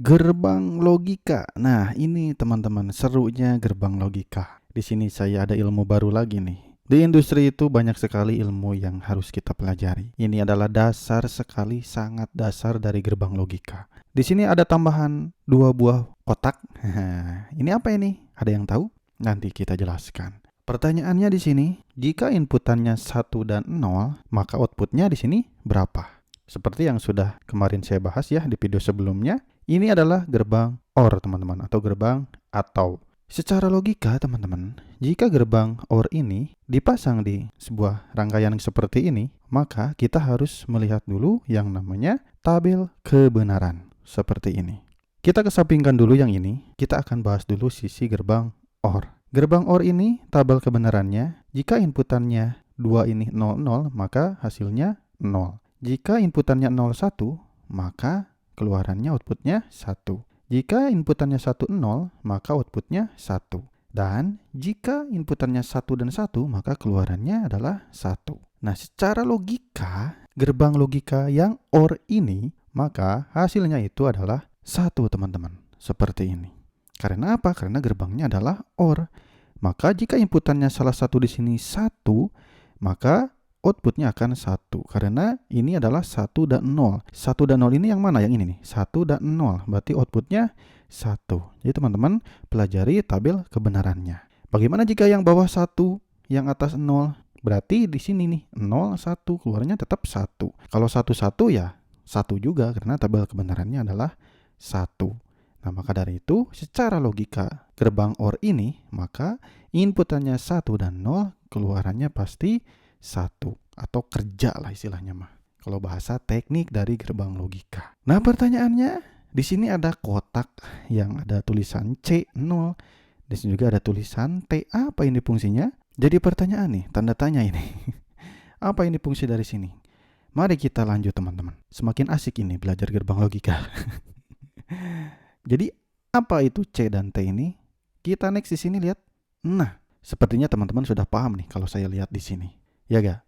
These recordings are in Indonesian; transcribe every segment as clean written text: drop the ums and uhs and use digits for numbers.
Gerbang logika. Nah, ini teman-teman serunya gerbang logika. Di sini saya ada ilmu baru lagi nih. Di industri itu banyak sekali ilmu yang harus kita pelajari. Ini adalah dasar sekali, sangat dasar dari gerbang logika. Di sini ada tambahan 2 buah kotak. Ini apa ini? Ada yang tahu? Nanti kita jelaskan. Pertanyaannya di sini, jika inputannya 1 dan 0, maka outputnya di sini berapa? Seperti yang sudah kemarin saya bahas ya di video sebelumnya, ini adalah gerbang OR teman-teman, atau gerbang atau. Secara logika teman-teman, jika gerbang OR ini dipasang di sebuah rangkaian seperti ini, maka kita harus melihat dulu yang namanya tabel kebenaran seperti ini. Kita kesampingkan dulu yang ini, kita akan bahas dulu sisi gerbang OR. Gerbang OR ini tabel kebenarannya, jika inputannya 2 ini 00, maka hasilnya 0. Jika inputannya 01, maka keluarannya outputnya 1. Jika inputannya 10, maka outputnya 1. Dan jika inputannya 1 dan 1, maka keluarannya adalah 1. Nah, secara logika, gerbang logika yang OR ini, maka hasilnya itu adalah 1 teman-teman. Seperti ini. Karena apa? Karena gerbangnya adalah OR. Maka jika inputannya salah satu di sini 1, maka outputnya akan 1. Karena ini adalah 1 dan 0. 1 dan 0 ini yang mana? Yang ini nih. 1 dan 0. Berarti outputnya 1. Jadi teman-teman pelajari tabel kebenarannya. Bagaimana jika yang bawah 1, yang atas 0? Berarti di sini nih 0, 1. Keluarnya tetap 1. Kalau 1, 1 ya 1 juga. Karena tabel kebenarannya adalah 1. Nah, maka dari itu secara logika gerbang OR ini, maka inputannya 1 dan 0, keluarannya pasti 1 atau kerja lah istilahnya mah. Kalau bahasa teknik dari gerbang logika. Nah, pertanyaannya di sini ada kotak yang ada tulisan C0. Di sini juga ada tulisan T. Apa ini fungsinya? Jadi pertanyaan nih, tanda tanya ini. Apa ini fungsi dari sini? Mari kita lanjut teman-teman. Semakin asik ini belajar gerbang logika. Jadi apa itu C dan T ini? Kita next di sini lihat. Nah, sepertinya teman-teman sudah paham nih kalau saya lihat di sini. Ya gak?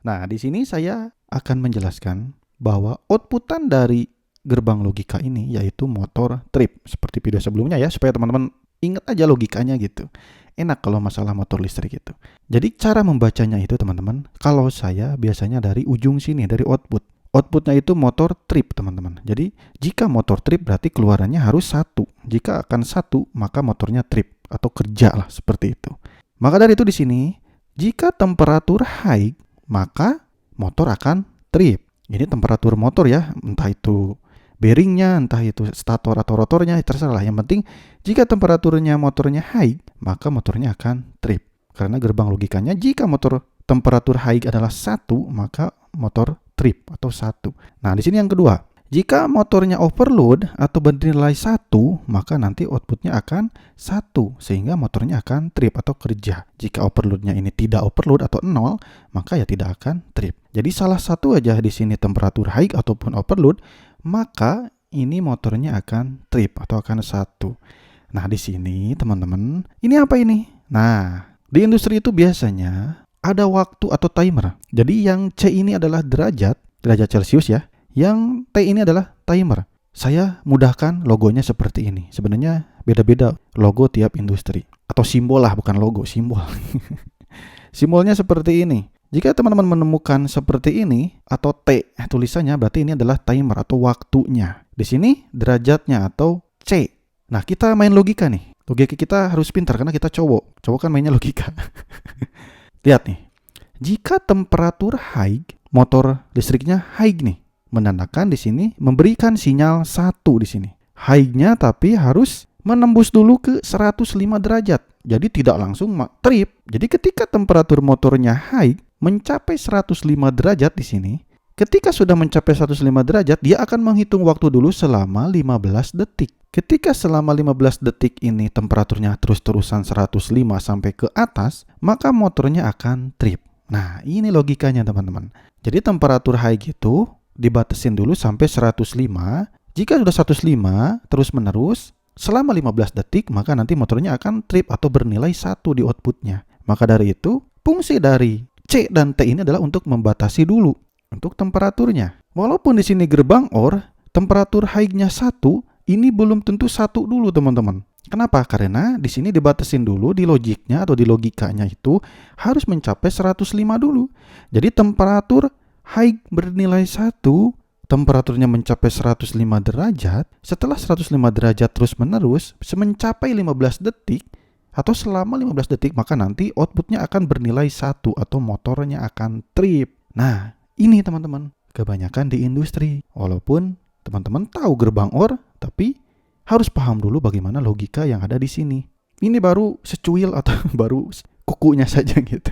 Nah, di sini saya akan menjelaskan bahwa outputan dari gerbang logika ini yaitu motor trip. Seperti video sebelumnya ya, supaya teman-teman ingat aja logikanya gitu. Enak kalau masalah motor listrik itu. Jadi cara membacanya itu teman-teman, kalau saya biasanya dari ujung sini, dari output. Outputnya itu motor trip teman-teman. Jadi jika motor trip berarti keluarannya harus 1. Jika akan 1 maka motornya trip atau kerja lah seperti itu. Maka dari itu di sini jika temperatur high maka motor akan trip. Ini temperatur motor ya, entah itu bearingnya, entah itu stator atau rotornya, terserah. Yang penting jika temperaturnya motornya high maka motornya akan trip. Karena gerbang logikanya jika motor temperatur high adalah 1 maka motor trip atau 1. Nah, di sini yang kedua. Jika motornya overload atau bernilai 1, maka nanti outputnya akan 1 sehingga motornya akan trip atau kerja. Jika overloadnya ini tidak overload atau 0, maka ya tidak akan trip. Jadi salah satu aja di sini temperatur high ataupun overload, maka ini motornya akan trip atau akan 1. Nah, di sini teman-teman, ini apa ini? Nah, di industri itu biasanya ada waktu atau timer. Jadi yang C ini adalah derajat Celcius ya. Yang T ini adalah timer. Saya mudahkan logonya seperti ini. Sebenarnya beda-beda logo tiap industri. Atau simbol lah, bukan logo, simbol. Simbolnya seperti ini. Jika teman-teman menemukan seperti ini atau T tulisannya, berarti ini adalah timer atau waktunya. Di sini derajatnya atau C. Nah, kita main logika nih. Logika kita harus pintar karena kita cowok. Cowok kan mainnya logika. Lihat nih, jika temperatur high, motor listriknya high nih, menandakan di sini memberikan sinyal 1 di sini. High-nya tapi harus menembus dulu ke 105 derajat. Jadi tidak langsung trip. Jadi ketika temperatur motornya high mencapai 105 derajat di sini, ketika sudah mencapai 105 derajat, dia akan menghitung waktu dulu selama 15 detik. Ketika selama 15 detik ini temperaturnya terus-terusan 105 sampai ke atas, maka motornya akan trip. Nah, ini logikanya teman-teman. Jadi temperatur high gitu dibatasin dulu sampai 105. Jika sudah 105 terus-menerus selama 15 detik, maka nanti motornya akan trip atau bernilai 1 di outputnya. Maka dari itu, fungsi dari C dan T ini adalah untuk membatasi dulu untuk temperaturnya. Walaupun di sini gerbang OR, temperatur high-nya 1, ini belum tentu 1 dulu teman-teman. Kenapa? Karena di sini dibatasin dulu di logiknya atau di logikanya itu harus mencapai 105 dulu. Jadi temperatur high bernilai 1, temperaturnya mencapai 105 derajat. Setelah 105 derajat terus-menerus mencapai 15 detik atau selama 15 detik, maka nanti outputnya akan bernilai 1 atau motornya akan trip. Nah, ini teman-teman, kebanyakan di industri. Walaupun teman-teman tahu gerbang OR, tapi harus paham dulu bagaimana logika yang ada di sini. Ini baru secuil atau baru kukunya saja gitu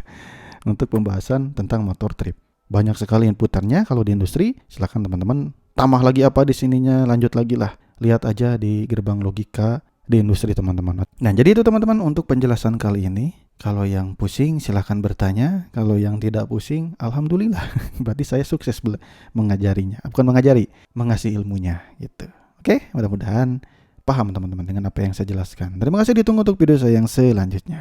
untuk pembahasan tentang motor trip. Banyak sekali inputannya kalau di industri. Silakan teman-teman tambah lagi apa di sininya, lanjut lagi lah. Lihat aja di gerbang logika di industri teman-teman. Nah, jadi itu teman-teman untuk penjelasan kali ini. Kalau yang pusing silahkan bertanya. Kalau yang tidak pusing, alhamdulillah. Berarti saya sukses mengajarinya. Bukan mengajari, mengasih ilmunya gitu. Oke, mudah-mudahan paham teman-teman dengan apa yang saya jelaskan. Terima kasih, ditunggu untuk video saya yang selanjutnya.